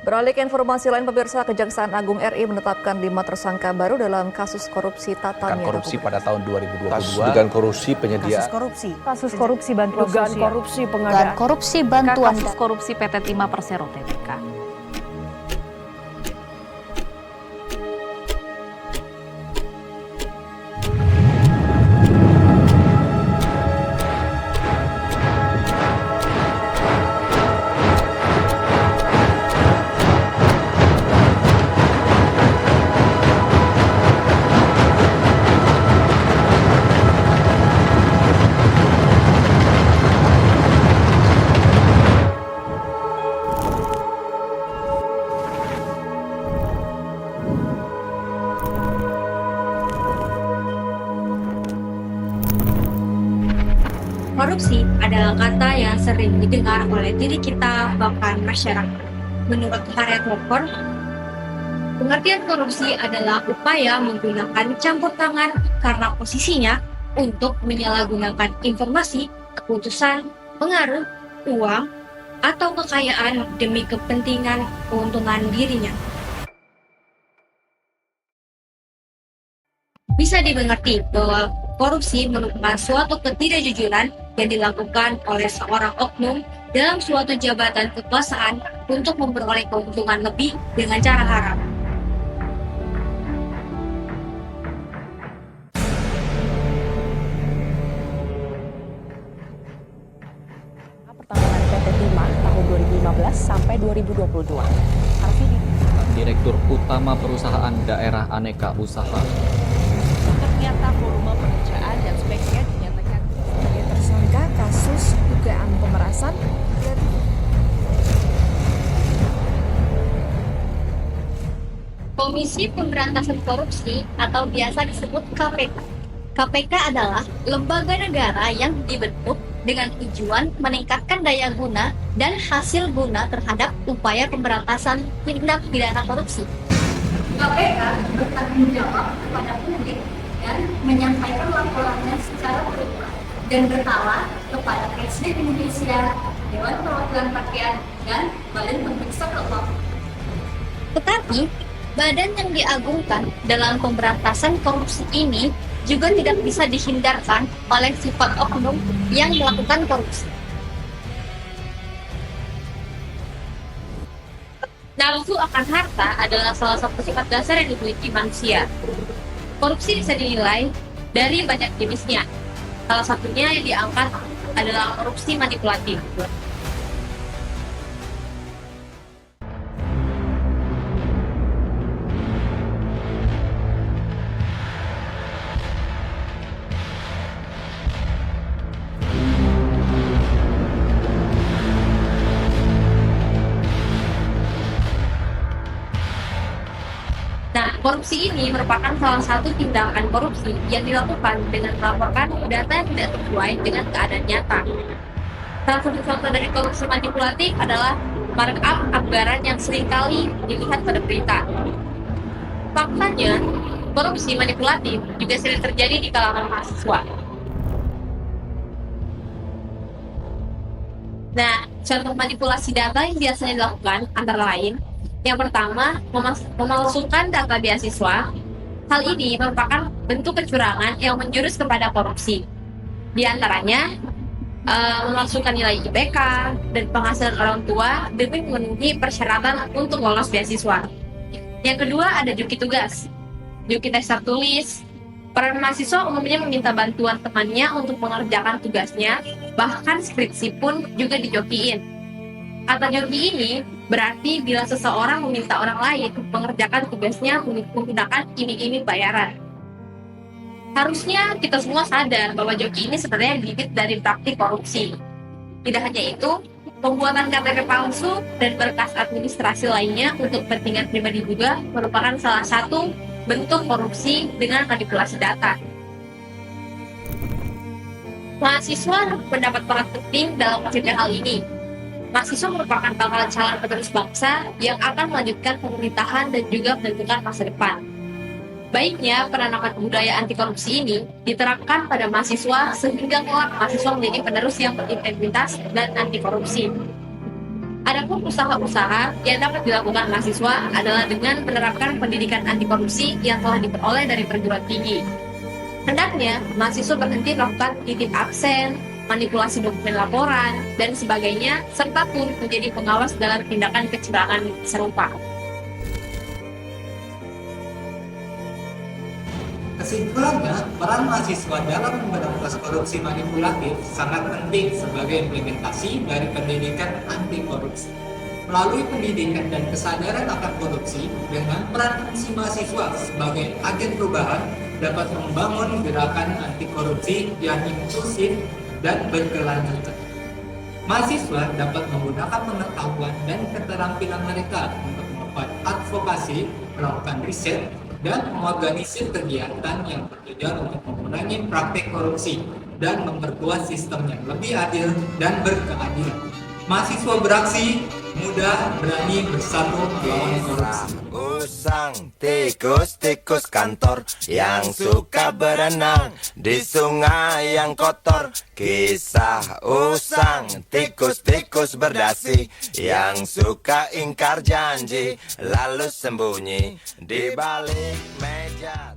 Beralih ke informasi lain, pemirsa, Kejaksaan Agung RI menetapkan 5 tersangka baru dalam kasus korupsi tata niaga korupsi pada tahun 2022. Kasus dugaan korupsi penyediaan. Kasus korupsi bantuan dugaan sosial. korupsi pengadaan. Korupsi bantuan. Kasus korupsi PT Timah Persero Tbk. Korupsi adalah kata yang sering didengar oleh diri kita, bahkan masyarakat. Menurut Harriet Walker, pengertian korupsi adalah upaya menggunakan campur tangan karena posisinya untuk menyalahgunakan informasi, keputusan, pengaruh, uang, atau kekayaan demi kepentingan keuntungan dirinya. Bisa dimengerti bahwa korupsi merupakan suatu ketidakjujuran yang dilakukan oleh seorang oknum dalam suatu jabatan kekuasaan untuk memperoleh keuntungan lebih dengan cara haram. Pertambangan PT Timah tahun 2015 sampai 2022. Arvidi. Direktur Utama Perusahaan Daerah Aneka Usaha. Ternyata volume pekerjaan dan speknya dinyatakan sebagai tersangka kasus dugaan pemerasan. Komisi Pemberantasan Korupsi atau biasa disebut KPK. KPK adalah lembaga negara yang dibentuk dengan tujuan meningkatkan daya guna dan hasil guna terhadap upaya pemberantasan tindak pidana korupsi. KPK bertanggung jawab kepada publik dan menyampaikan laporannya secara berulang dan berkala kepada Presiden Indonesia, Dewan Perwakilan Rakyat, dan Badan Pemeriksa Keuangan. Tetapi, badan yang diagungkan dalam pemberantasan korupsi ini juga tidak bisa dihindarkan oleh sifat oknum yang melakukan korupsi. Nafsu akan harta adalah salah satu sifat dasar yang dimiliki manusia. Korupsi bisa dinilai dari banyak jenisnya. Salah satunya yang diangkat adalah korupsi manipulatif. Nah, korupsi ini merupakan salah satu tindakan korupsi yang dilakukan dengan melaporkan data yang tidak sesuai dengan keadaan nyata. Salah satu contoh dari korupsi manipulatif adalah markup anggaran yang seringkali dilihat pada berita. Faktanya, korupsi manipulatif juga sering terjadi di kalangan mahasiswa. Nah, contoh manipulasi data yang biasanya dilakukan antara lain, yang pertama, memalsukan data beasiswa. Hal ini merupakan bentuk kecurangan yang menjurus kepada korupsi. Di antaranya, memalsukan nilai IPK dan penghasilan orang tua demi memenuhi persyaratan untuk lolos beasiswa. Yang kedua, ada juki tugas. Juki tes tertulis. Para mahasiswa umumnya meminta bantuan temannya untuk mengerjakan tugasnya, bahkan skripsi pun juga dijokiin. Kata joki ini berarti bila seseorang meminta orang lain mengerjakan tugasnya menggunakan iming-iming bayaran. Harusnya kita semua sadar bahwa joki ini sebenarnya bibit dari praktik korupsi. Tidak hanya itu, pembuatan KTP palsu dan berkas administrasi lainnya untuk kepentingan pribadi juga merupakan salah satu bentuk korupsi dengan manipulasi data. Mahasiswa mendapat peran penting dalam mencegah hal ini. Mahasiswa merupakan bakal calon penerus bangsa yang akan melanjutkan pemerintahan dan juga menentukan masa depan. Baiknya, penanaman budaya anti korupsi ini diterapkan pada mahasiswa sehingga kelak mahasiswa menjadi penerus yang berintegritas dan anti korupsi. Adapun usaha-usaha yang dapat dilakukan mahasiswa adalah dengan menerapkan pendidikan anti korupsi yang telah diperoleh dari perguruan tinggi. Hendaknya, mahasiswa berhenti melakukan titip absen, manipulasi dokumen laporan, dan sebagainya, serta pun menjadi pengawas dalam tindakan kecurangan serupa. Kesimpulannya, peran mahasiswa dalam memberantas korupsi manipulatif sangat penting sebagai implementasi dari pendidikan anti korupsi. Melalui pendidikan dan kesadaran akan korupsi, dengan peran fungsi mahasiswa sebagai agen perubahan dapat membangun gerakan anti korupsi yang inklusif dan berkelanjutan. Mahasiswa dapat menggunakan pengetahuan dan keterampilan mereka untuk melakukan advokasi, melakukan riset, dan mengorganisir kegiatan yang bertujuan untuk mengurangi praktik korupsi dan memperkuat sistem yang lebih adil dan berkeadilan. Mahasiswa beraksi, muda, berani bersatu melawan korupsi. Usang tikus-tikus kantor yang suka berenang di sungai yang kotor. Kisah usang tikus-tikus berdasi yang suka ingkar janji lalu sembunyi di balik meja.